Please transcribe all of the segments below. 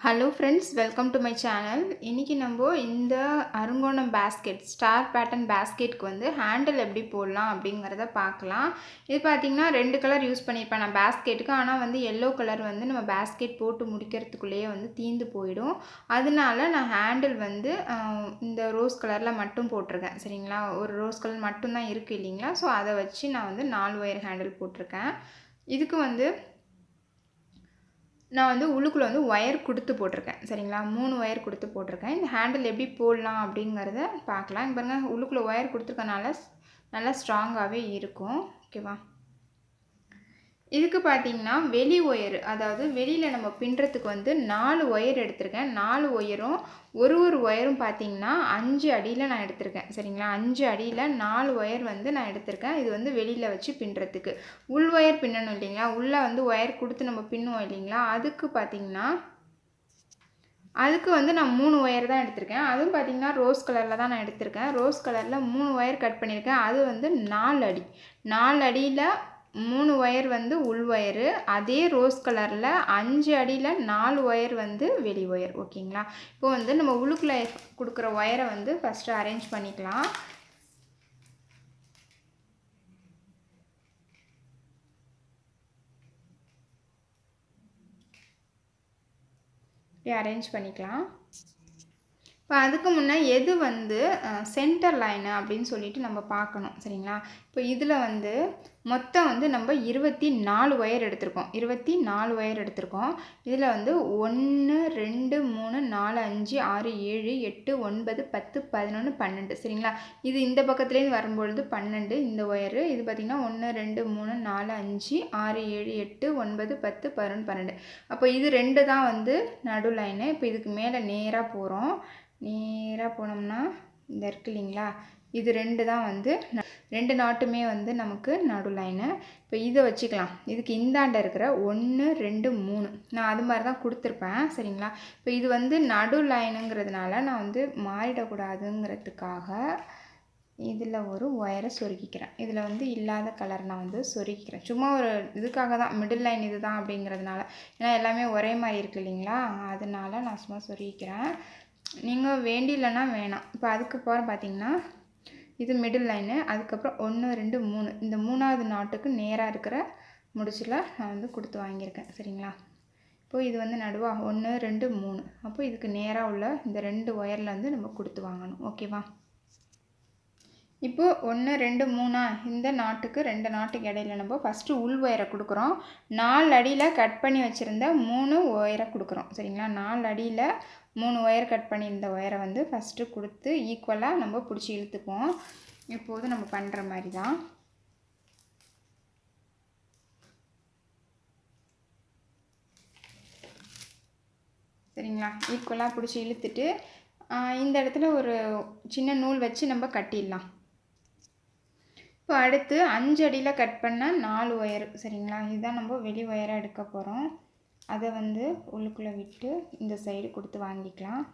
Hello friends, welcome to my channel. இன்றைக்கி நம்ம இந்த அருங்கோணம் பேஸ்கெட் ஸ்டார் பேட்டர்ன் பேஸ்கெட்க்கு வந்து ஹேண்டில் எப்படி போடலாம் அப்படிங்கிறத பார்க்கலாம். இது பார்த்திங்கன்னா 2 கலர் யூஸ் பண்ணியிருப்பேன் நான் பேஸ்கெட்டுக்கு. ஆனால் வந்து எல்லோ கலர் வந்து நம்ம பேஸ்கெட் போட்டு முடிக்கிறதுக்குள்ளேயே வந்து தீந்து போயிடும். அதனால நான் ஹேண்டில் வந்து இந்த ரோஸ் கலரில் மட்டும் போட்டிருக்கேன். சரிங்களா, ஒரு ரோஸ் கலர் மட்டும்தான் இருக்குது இல்லைங்களா. ஸோ அதை வச்சு நான் வந்து 4 ஒயர் ஹேண்டில் போட்டிருக்கேன். இதுக்கு வந்து நான் வந்து உள்ளுக்குள்ளே வந்து ஒயர் கொடுத்து போட்டிருக்கேன். சரிங்களா, 3 ஒயர் கொடுத்து போட்டிருக்கேன். இந்த ஹேண்டில் எப்படி போடலாம் அப்படிங்கிறத பார்க்கலாம். இங்கே பாருங்கள், உள்ளுக்குள்ளே ஒயர் கொடுத்துருக்கனால நல்லா ஸ்ட்ராங்காகவே இருக்கும். ஓகேவா. இதுக்கு பார்த்தீங்கன்னா வெளி ஒயர், அதாவது வெளியில் நம்ம பின்னுறதுக்கு வந்து 4 ஒயர் எடுத்திருக்கேன். 4 ஒயரும் ஒரு ஒயரும் பார்த்தீங்கன்னா 5 அடியில் நான் எடுத்திருக்கேன். சரிங்களா, 5 அடியில் 4 ஒயர் வந்து நான் எடுத்திருக்கேன். இது வந்து வெளியில் வச்சு பின்னுறதுக்கு. உள் ஒயர் பின்னணும் இல்லைங்களா, உள்ளே வந்து ஒயர் கொடுத்து நம்ம பின்னுவோம் இல்லைங்களா, அதுக்கு பார்த்தீங்கன்னா அதுக்கு வந்து நான் 3 ஒயர் தான் எடுத்திருக்கேன். அதுவும் பார்த்தீங்கன்னா ரோஸ் கலரில் தான் நான் எடுத்திருக்கேன். ரோஸ் கலரில் 3 ஒயர் கட் பண்ணியிருக்கேன். அது வந்து 4 அடி. 4 அடியில் 3 ஒயர் வந்து உள் ஒயரு, அதே ரோஸ் கலரில் 5 அடியில் 4 ஒயர் வந்து வெளி ஒயர். ஓகேங்களா. இப்போ வந்து நம்ம உள்ளுக்குள்ளே கொடுக்குற ஒயரை வந்து ஃபஸ்ட்டு அரேஞ்ச் பண்ணிக்கலாம். அரேஞ்ச் பண்ணிக்கலாம். இப்போ அதுக்கு முன்னே எது வந்து சென்டர் லைனு அப்படின்னு சொல்லிட்டு நம்ம பார்க்கணும். சரிங்களா, இப்போ இதில் வந்து மொத்தம் வந்து நம்ம 24 ஒயர் எடுத்திருக்கோம். 24 ஒயர் எடுத்திருக்கோம். இதில் வந்து 1 2 3 4 5 6 7 8 9 10 11 12. சரிங்களா, இது இந்த பக்கத்துலேருந்து வரும்பொழுது 12 இந்த ஒயரு. இது பார்த்திங்கன்னா 1 2 3 4 5 6 7 8 9 10 11 12. அப்போ இது 2 தான் வந்து நடு லைனு. இப்போ இதுக்கு மேலே நேராக போகிறோம். நேராக போனோம்னா இந்த இருக்கு இல்லைங்களா, இது 2 தான் வந்து 2 நாட்டுமே வந்து நமக்கு நடு லைனு. இப்போ இதை வச்சுக்கலாம். இதுக்கு இந்தாண்ட இருக்கிற 1 2 3 நான் அது மாதிரி தான் கொடுத்துருப்பேன். சரிங்களா, இப்போ இது வந்து நடு லைனுங்கிறதுனால நான் வந்து மாறிடக்கூடாதுங்கிறதுக்காக இதில் ஒரு ஒயரை சொருக்கிக்கிறேன். இதில் வந்து இல்லாத கலர் நான் வந்து சொருக்கிக்கிறேன். சும்மா ஒரு இதுக்காக தான், மிடில் லைன் இது தான் அப்படிங்கிறதுனால. ஏன்னா எல்லாமே ஒரே மாதிரி இருக்குது இல்லைங்களா, அதனால நான் சும்மா சொருக்கிக்கிறேன். நீங்கள் வேண்டியில்லைன்னா வேணாம். இப்போ அதுக்கப்புறம் பார்த்தீங்கன்னா இது மிடில் லைனு. அதுக்கப்புறம் 1 2 3 இந்த 3ஆவது நாட்டுக்கு நேராக இருக்கிற முடிச்சில் நான் வந்து கொடுத்து வாங்கியிருக்கேன். சரிங்களா, இப்போது இது வந்து நடுவா 1 2 3. அப்போ இதுக்கு நேராக உள்ள இந்த 2 ஒயரில் வந்து நம்ம கொடுத்து வாங்கணும். ஓகேவா. இப்போது 1 2 3 இந்த நாட்டுக்கு 2 நாட்டுக்கு இடையில நம்ம ஃபஸ்ட்டு உள் ஒயரை கொடுக்குறோம். 4 அடியில் கட் பண்ணி வச்சுருந்த 3 ஒயரை கொடுக்குறோம். சரிங்களா, 4 அடியில் 3 ஒயர் கட் பண்ணி இந்த ஒயரை வந்து ஃபஸ்ட்டு கொடுத்து ஈக்குவலாக நம்ம பிடிச்சி இழுத்துப்போம். இப்போது நம்ம பண்ணுற மாதிரி தான். சரிங்களா, ஈக்குவலாக பிடிச்சி இழுத்துட்டு இந்த இடத்துல ஒரு சின்ன நூல் வச்சு நம்ம கட்டிடலாம். இப்போ அடுத்து 5 அடியில் கட் பண்ண 4 ஒயர். சரிங்களா, இதுதான் நம்ம வெளி ஒயராக எடுக்க போகிறோம். அதை வந்து உள்ளுக்குள்ளே விட்டு இந்த சைடு கொடுத்து வாங்கிக்கலாம்.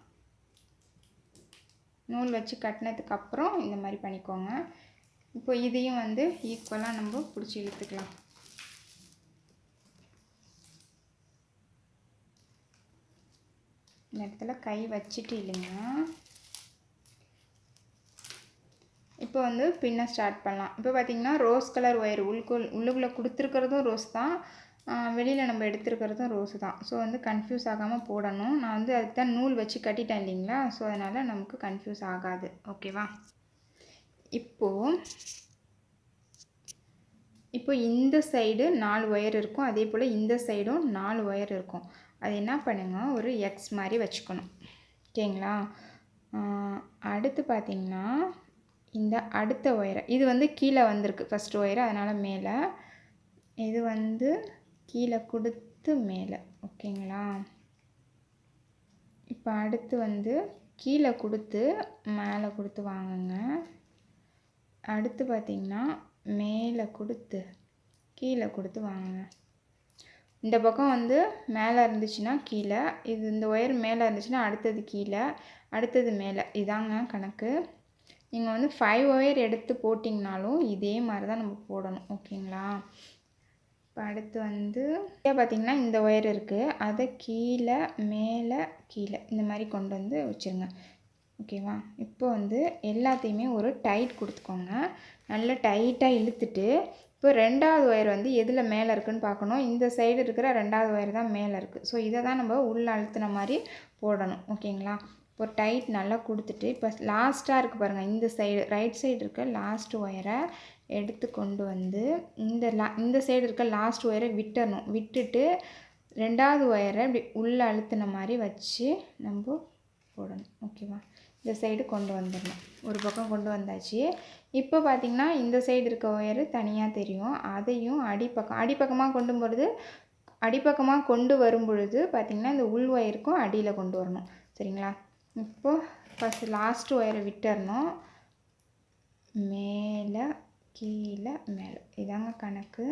நூல் வச்சு கட்டினதுக்கப்புறம் இந்த மாதிரி பண்ணிக்கோங்க. இப்போ இதையும் வந்து ஈக்குவலாக நம்ம பிடிச்சி இழுத்துக்கலாம். இந்த இடத்துல கை வச்சுட்டு இல்லைங்க. இப்போ வந்து பின்ன ஸ்டார்ட் பண்ணலாம். இப்போ பார்த்திங்கன்னா ரோஸ் கலர் ஒயர் உள்ளுக்குள்ளே கொடுத்துருக்கிறதும் ரோஸ் தான், வெளியில் நம்ம எடுத்துருக்கிறதும் ரோஸு தான். ஸோ வந்து கன்ஃபியூஸ் ஆகாமல் போடணும். நான் வந்து அதுக்கு தான் நூல் வச்சு கட்டிட்டேன் இல்லைங்களா, ஸோ அதனால் நமக்கு கன்ஃபியூஸ் ஆகாது. ஓகேவா. இப்போ இந்த சைடு 4 ஒயர் இருக்கும், அதே போல் இந்த சைடும் 4 ஒயர் இருக்கும். அது என்ன பண்ணுங்க, ஒரு எக்ஸ் மாதிரி வச்சுக்கணும். ஓகேங்களா. அடுத்து பார்த்திங்கன்னா இந்த அடுத்த ஒயரை, இது வந்து கீழே வந்திருக்கு ஃபஸ்ட் ஒயரு, அதனால் மேலே, இது வந்து கீழே கொடுத்து மேலே. ஓகேங்களா. இப்போ அடுத்து வந்து கீழே கொடுத்து மேலே கொடுத்து வாங்குங்க. அடுத்து பார்த்திங்கன்னா மேலே கொடுத்து கீழே கொடுத்து வாங்குங்க. இந்த பக்கம் வந்து மேலே இருந்துச்சுன்னா கீழே, இது இந்த ஒயர் மேலே இருந்துச்சுன்னா அடுத்தது கீழே, அடுத்தது மேலே. இதாங்க கணக்கு. நீங்கள் வந்து 5 ஒயர் எடுத்து போட்டிங்கனாலும் இதே மாதிரி தான் நம்ம போடணும். ஓகேங்களா. இப்போ அடுத்து வந்து பார்த்திங்கன்னா இந்த ஒயர் இருக்குது, அதை கீழே மேலே கீழே இந்த மாதிரி கொண்டு வந்து வச்சுருங்க. ஓகேவா? இப்போ வந்து எல்லாத்தையுமே ஒரு டைட் கொடுத்துக்கோங்க. நல்லா டைட்டாக இழுத்துட்டு இப்போ 2வது ஒயர் வந்து எதில் மேலே இருக்குதுன்னு பார்க்கணும். இந்த சைடு இருக்கிற 2வது ஒயர் தான் மேலே இருக்குது. ஸோ இதை தான் நம்ம உள்ளே அழுத்தின மாதிரி போடணும். ஓகேங்களா? இப்போ டைட் நல்லா கொடுத்துட்டு இப்போ லாஸ்ட்டாக இருக்குது பாருங்கள், இந்த சைடு ரைட் சைடு இருக்க லாஸ்ட் ஒயரை எடுத்து கொண்டு வந்து இந்த சைடு இருக்க லாஸ்ட் ஒயரை விட்டுறணும். விட்டுட்டு 2வது ஒயரை இப்படி உள்ளே அழுத்தின மாதிரி வச்சு நம்ம போடணும். ஓகேவா? இந்த சைடு கொண்டு வந்துடணும். ஒரு பக்கம் கொண்டு வந்தாச்சு. இப்போ பார்த்திங்கன்னா இந்த சைடு இருக்க ஒயரு தனியாக தெரியும். அதையும் அடிப்பக்கமாக கொண்டு வரும் பொழுது பார்த்திங்கன்னா இந்த உள் ஒயருக்கும் அடியில் கொண்டு வரணும். சரிங்களா? இப்போது ஃபஸ்ட்டு லாஸ்ட் ஒயரை விட்டுறணும். மேலே கீழே மேலே, இதாங்க கணக்கு.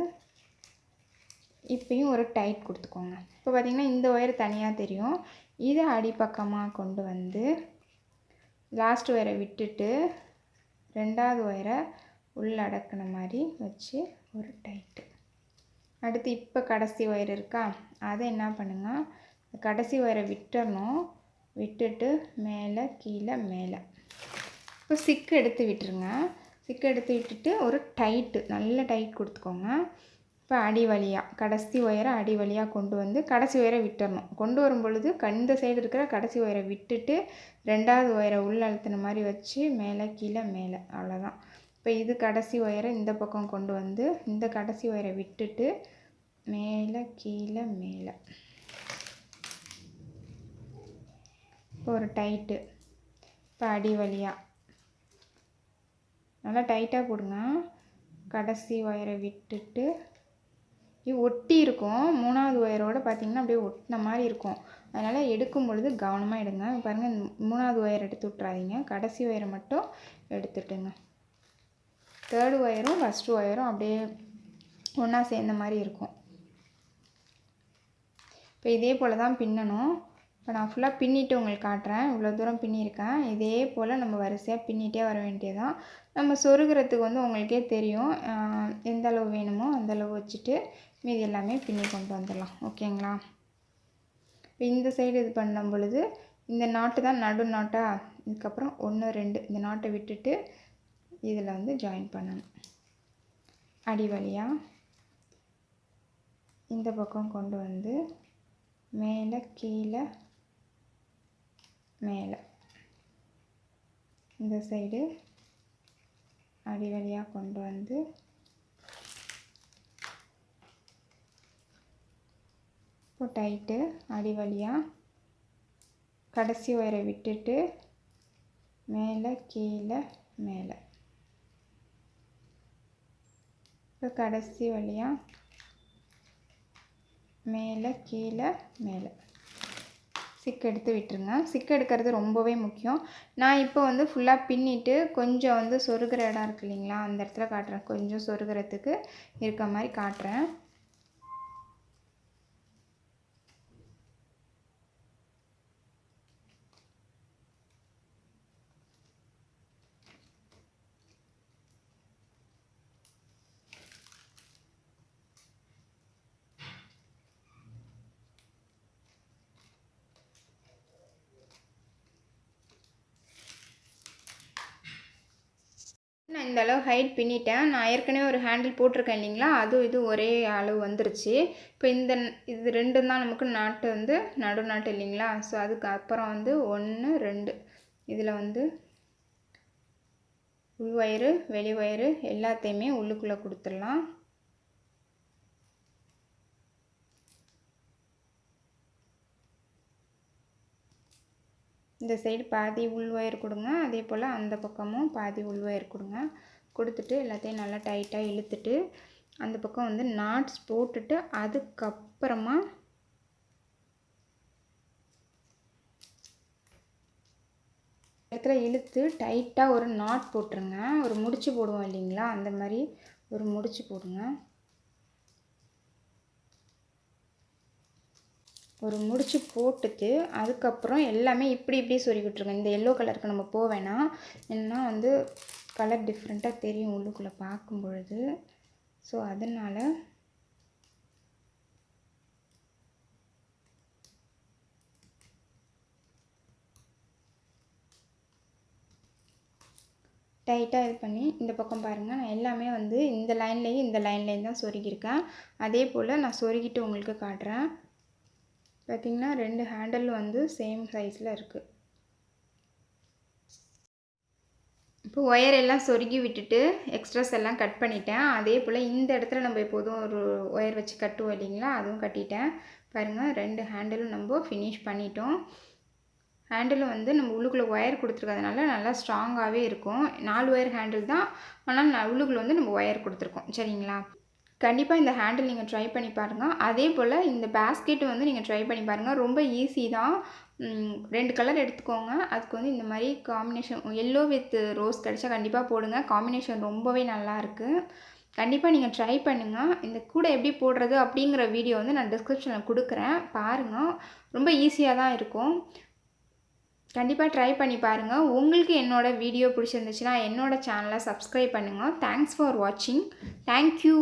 இப்போயும் ஒரு டைட் கொடுத்துக்கோங்க. இப்போ பார்த்திங்கன்னா இந்த ஒயர் தனியாக தெரியும். இதை அடிப்பக்கமாக கொண்டு வந்து லாஸ்ட் ஒயரை விட்டுட்டு 2வது ஒயரை உள்ளடக்கின மாதிரி வச்சு ஒரு டைட்டு. அடுத்து இப்போ கடைசி ஒயர் இருக்கா, அதை என்ன பண்ணுங்கள், கடைசி ஒயரை விட்டுறணும். விட்டுட்டு மேலே கீழே மேலே இப்போ சிக்கு எடுத்து விட்டுருங்க. சிக்கு எடுத்து விட்டுட்டு ஒரு டைட்டு, நல்ல டைட் கொடுத்துக்கோங்க. இப்போ அடி வழியாக கடைசி ஒயரை அடி வழியாக கொண்டு வந்து கடைசி ஒயரை விட்டுறணும். கொண்டு வரும் பொழுது இந்த சைடு இருக்கிற கடைசி ஒயரை விட்டுட்டு 2வது ஒயரை உள்ள அழுத்தின மாதிரி வச்சு மேலே கீழே மேலே, அவ்வளோதான். இப்போ இது கடைசி ஒயரை இந்த பக்கம் கொண்டு வந்து இந்த கடைசி ஒயரை விட்டுட்டு மேலே கீழே மேலே இப்போ ஒரு டைட்டு. இப்போ அடி வழியாக நல்லா டைட்டாக போடுங்க. கடைசி ஒயரை விட்டுட்டு ஒட்டி இருக்கும். 3வது ஒயரோடு பார்த்திங்கன்னா அப்படியே ஒட்டின மாதிரி இருக்கும். அதனால் எடுக்கும் பொழுது கவனமாக எடுங்க. பாருங்கள், 3வது ஒயர் எடுத்து விட்றாதீங்க, கடைசி ஒயரை மட்டும் எடுத்துட்டுங்க. 3rd ஒயரும் ஃபஸ்ட்டு ஒயரும் அப்படியே ஒன்றா சேர்ந்த மாதிரி இருக்கும். இப்போ இதே போல் தான் பின்னணும். இப்போ நான் ஃபுல்லாக பின்னிட்டு உங்களுக்கு காட்டுறேன். இவ்வளோ தூரம் பின்னியிருக்கேன். இதே போல் நம்ம வரிசையாக பின்னிட்டே வர வேண்டியதான். நம்ம சொருகிறதுக்கு வந்து உங்களுக்கே தெரியும், எந்த அளவு வேணுமோ அந்த அளவு வச்சுட்டு மீதி எல்லாமே பின்னி கொண்டு வந்துடலாம். ஓகேங்களா? இப்போ இந்த சைடு இது பண்ணும் பொழுது இந்த நாட்டு தான் நடு நாட்டாக, இதுக்கப்புறம் 1 2 இந்த நாட்டை விட்டுட்டு இதில் வந்து ஜாயின் பண்ணணும். அடி வழியாக இந்த பக்கம் கொண்டு வந்து மேலே கீழே மேலே, இந்த சைடு அடி வழியாக கொண்டு வந்து இப்போ டைட்டு அடி வழியாக கடைசி ஒயரை விட்டுட்டு மேலே கீழே மேலே, இப்போ கடைசி வழியாக மேலே கீழே மேலே சிக்கு எடுத்து விட்டுருங்க. சிக்கு எடுக்கிறது ரொம்பவே முக்கியம். நான் இப்போ வந்து ஃபுல்லாக பின்னிட்டு கொஞ்சம் வந்து சொருகிற இடம் இருக்கு இல்லைங்களா, அந்த இடத்துல காட்டுறேன். கொஞ்சம் சொருகிறதுக்கு இருக்க மாதிரி காட்டுறேன். நான் இந்த அளவு ஹைட் பின்னிட்டேன். நான் ஏற்கனவே ஒரு ஹேண்டில் போட்டிருக்கேன் இல்லைங்களா, இது ஒரே அளவு வந்துருச்சு. இப்போ இது 2 தான் நமக்கு நாட்டு வந்து நடு நாட்டு இல்லைங்களா. ஸோ அதுக்கப்புறம் வந்து 1 2 இதில் வந்து உள் வயிறு வெளி வயிறு எல்லாத்தையுமே உள்ளுக்குள்ளே கொடுத்துடலாம். இந்த சைடு பாதி உள் ஒயர் கொடுங்க, அதே போல் அந்த பக்கமும் பாதி உள் ஒயர் கொடுங்க. கொடுத்துட்டு எல்லாத்தையும் நல்லா டைட்டாக இழுத்துட்டு அந்த பக்கம் வந்து நாட்ஸ் போட்டுட்டு அதுக்கப்புறமா இடத்துல இழுத்து டைட்டாக ஒரு நாட் போட்டுருங்க. ஒரு முடிச்சு போடுவோம் இல்லைங்களா, அந்த மாதிரி ஒரு முடிச்சு போடுங்க. ஒரு முடிச்சு போட்டுட்டு அதுக்கப்புறம் எல்லாமே இப்படி சொருகி விட்டுருங்க. இந்த எல்லோ கலருக்கு நம்ம போக வேணாம், ஏன்னா வந்து கலர் டிஃப்ரெண்ட்டாக தெரியும் உள்ளுக்குள்ளே பார்க்கும் பொழுது. ஸோ அதனால் டைட்டாக இது பண்ணி இந்த பக்கம் பாருங்கள், நான் எல்லாமே வந்து இந்த லைன்லேயும் தான் சொருகியிருக்கேன். அதே போல் நான் சொருகிட்டு உங்களுக்கு காட்டுறேன். பார்த்திங்கன்னா 2 ஹேண்டில் வந்து சேம் சைஸில் இருக்குது. இப்போ ஒயர் எல்லாம் சொருகி விட்டுட்டு எக்ஸ்ட்ராஸ் எல்லாம் கட் பண்ணிட்டேன். அதே போல் இந்த இடத்துல நம்ம எப்போதும் ஒரு ஒயர் வச்சு கட்டுவோம் இல்லைங்களா, அதுவும் கட்டிட்டேன். பாருங்கள் 2 ஹேண்டிலும் நம்ம ஃபினிஷ் பண்ணிட்டோம். ஹேண்டிலும் வந்து நம்ம உள்ளுக்குள்ளே ஒயர் கொடுத்துருக்கிறதுனால நல்லா ஸ்ட்ராங்காகவே இருக்கும். 4 ஒயர் ஹேண்டில் தான், ஆனால் உள்ளுக்குள்ளே வந்து நம்ம ஒயர் கொடுத்துருக்கோம். சரிங்களா? கண்டிப்பாக இந்த ஹேண்டில் நீங்கள் ட்ரை பண்ணி பாருங்கள். அதே போல் இந்த பேஸ்கெட் வந்து நீங்கள் ட்ரை பண்ணி பாருங்கள். ரொம்ப ஈஸி தான். 2 கலர் எடுத்துக்கோங்க. அதுக்கு வந்து இந்த மாதிரி காம்பினேஷன் எல்லோ வித் ரோஸ் கிடச்சா கண்டிப்பாக போடுங்க. காம்பினேஷன் ரொம்பவே நல்லாயிருக்கு. கண்டிப்பாக நீங்கள் ட்ரை பண்ணுங்கள். இந்த கூடை எப்படி போடுறது அப்படிங்கிற வீடியோ வந்து நான் டிஸ்கிரிப்ஷனில் கொடுக்குறேன், பாருங்கள். ரொம்ப ஈஸியாக தான் இருக்கும். கண்டிப்பாக ட்ரை பண்ணி பாருங்கள். உங்களுக்கு என்னோடய வீடியோ பிடிச்சிருந்துச்சுன்னா என்னோடய சேனலை சப்ஸ்கிரைப் பண்ணுங்கள். தேங்க்ஸ் ஃபார் வாட்சிங். தேங்க்யூ.